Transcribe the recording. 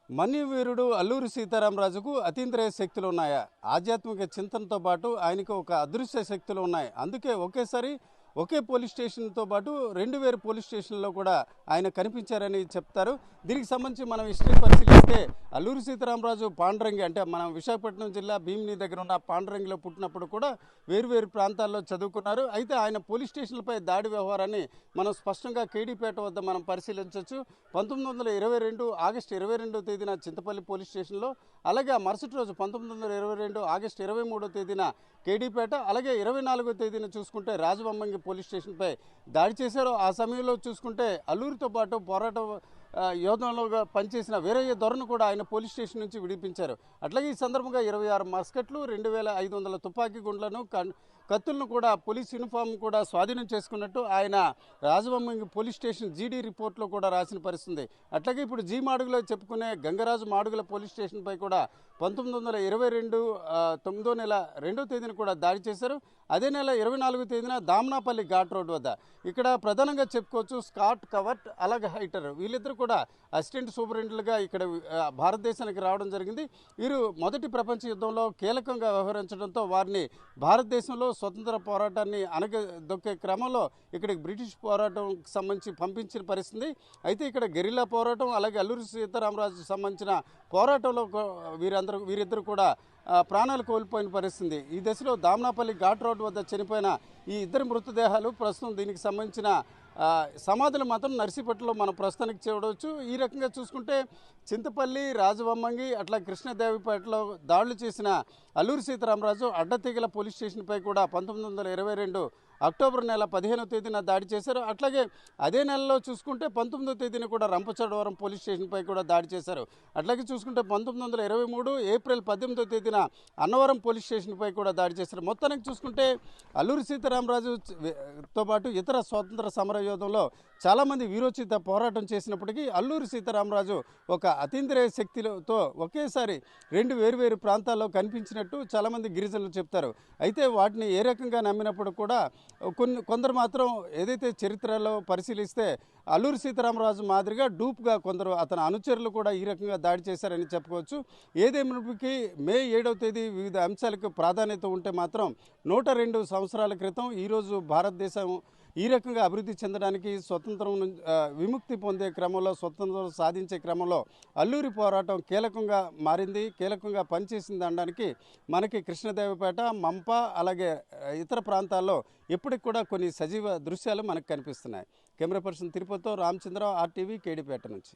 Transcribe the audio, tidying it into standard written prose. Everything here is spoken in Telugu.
మన్యవీరుడు అల్లూరి సీతారామరాజుకు అతీంద్రియ శక్తులు ఉన్నాయా? ఆధ్యాత్మిక చింతనతో పాటు ఆయనకు ఒక అదృశ్య శక్తులు ఉన్నాయి. అందుకే ఒకేసారి ఒకే పోలీస్ స్టేషన్తో పాటు వేరు పోలీస్ స్టేషన్లో కూడా ఆయన కనిపించారని చెప్తారు. దీనికి సంబంధించి మనం హిస్టరీ పరిశీలిస్తే అల్లూరి సీతారామరాజు పాండ్రంగి అంటే మనం విశాఖపట్నం జిల్లా భీమిని దగ్గర ఉన్న పాండ్రంగిలో పుట్టినప్పుడు కూడా వేరు ప్రాంతాల్లో చదువుకున్నారు. అయితే ఆయన పోలీస్ స్టేషన్లపై దాడి వ్యవహారాన్ని మనం స్పష్టంగా కేడీపేట వద్ద మనం పరిశీలించవచ్చు. 1922 ఆగస్టు 22వ తేదీన చింతపల్లి పోలీస్ స్టేషన్లో, అలాగే ఆ మరుసటి రోజు 1922 ఆగస్టు 23వ తేదీన కేడీపేట, అలాగే 24వ తేదీన చూసుకుంటే రాజవమ్మంగి పోలీస్ స్టేషన్పై దాడి చేశారు. ఆ సమయంలో చూసుకుంటే అల్లూరితో పాటు పోరాట యోధంలోగా పనిచేసిన వీరయ్య దొరను కూడా ఆయన పోలీస్ స్టేషన్ నుంచి విడిపించారు. అట్లాగే ఈ సందర్భంగా 26 మస్కట్లు, 2500 తుపాకీ గుండ్లను, కత్తులను కూడా పోలీస్ యూనిఫామ్ కూడా స్వాధీనం చేసుకున్నట్టు ఆయన రాజవమ్మంగి పోలీస్ స్టేషన్ జీడీ రిపోర్ట్లో కూడా రాసిన పరిస్థితుంది. అట్లాగే ఇప్పుడు జీ మాడుగులో చెప్పుకునే గంగరాజు మాడుగుల పోలీస్ స్టేషన్పై కూడా 1922 9వ నెల 2వ తేదీన కూడా దాడి చేశారు. అదే నెల 24వ తేదీన దామనాపల్లి ఘాట్ రోడ్ వద్ద ఇక్కడ ప్రధానంగా చెప్పుకోవచ్చు స్కాట్ కవర్ట్, అలాగే హైటర్, వీళ్ళిద్దరు కూడా అసిస్టెంట్ సూపరింటెండెంట్గా ఇక్కడ భారతదేశానికి రావడం జరిగింది. వీరు మొదటి ప్రపంచ యుద్ధంలో కీలకంగా వ్యవహరించడంతో వారిని భారతదేశంలో స్వతంత్ర పోరాటాన్ని అనగదొక్కే క్రమంలో ఇక్కడికి బ్రిటిష్ పోరాటంకి సంబంధించి పంపించిన పరిస్థితి. అయితే ఇక్కడ గెరిల్లా పోరాటం, అలాగే అల్లూరి సీతారామరాజుకు సంబంధించిన పోరాటంలో వీరిద్దరు కూడా ప్రాణాలు కోల్పోయిన పరిస్థితి. ఈ దశలో దామనాపల్లి ఘాట్ రోడ్ వద్ద చనిపోయిన ఈ ఇద్దరి మృతదేహాలు ప్రస్తుతం దీనికి సంబంధించిన సమాధులు మాత్రం నర్సీపట్నంలో మనం ప్రస్తుతానికి చూడవచ్చు. ఈ రకంగా చూసుకుంటే చింతపల్లి, రాజవమ్మంగి, అట్లా కృష్ణదేవిపేటలో దాడులు చేసిన అల్లూరి సీతారామరాజు అడ్డతీగల పోలీస్ స్టేషన్పై కూడా 1922 అక్టోబర్ నెల 15వ తేదీన దాడి చేశారు. అట్లాగే అదే నెలలో చూసుకుంటే 19వ తేదీన కూడా రంపచోడవరం పోలీస్ స్టేషన్పై కూడా దాడి చేశారు. అట్లాగే చూసుకుంటే 1923 ఏప్రిల్ 18వ తేదీన అన్నవరం పోలీస్ స్టేషన్పై కూడా దాడి చేశారు. మొత్తానికి చూసుకుంటే అల్లూరి సీతారామరాజుతో పాటు ఇతర స్వాతంత్ర సమర యోధంలో చాలామంది వీరోచిత పోరాటం చేసినప్పటికీ అల్లూరి సీతారామరాజు ఒక అతీంద్రియ శక్తితో ఒకేసారి వేరు ప్రాంతాల్లో కనిపించినట్టు చాలామంది గిరిజనులు చెప్తారు. అయితే వాటిని ఏ రకంగా నమ్మినప్పుడు కూడా కొందరు మాత్రం ఏదైతే చరిత్రలో పరిశీలిస్తే అల్లూరి సీతారామరాజు మాదిరిగా డూప్గా కొందరు అతని అనుచరులు కూడా ఈ రకంగా దాడి చేశారని చెప్పుకోవచ్చు. ఏదేమైనప్పటికీ మే 7వ తేదీ వివిధ అంశాలకు ప్రాధాన్యత ఉంటే మాత్రం 102 సంవత్సరాల క్రితం ఈరోజు భారతదేశం ఈ రకంగా అభివృద్ధి చెందడానికి స్వతంత్రం విముక్తి పొందే క్రమంలో, స్వతంత్రం సాధించే క్రమంలో అల్లూరి పోరాటం కీలకంగా మారింది, కీలకంగా పనిచేసింది అనడానికి మనకి కృష్ణదేవపేట, మంప, అలాగే ఇతర ప్రాంతాల్లో ఇప్పటికి కూడా కొన్ని సజీవ దృశ్యాలు మనకు కనిపిస్తున్నాయి. కెమెరా పర్సన్ తిరుపతితో రామచంద్ర, RTV, కేడీపేట నుంచి.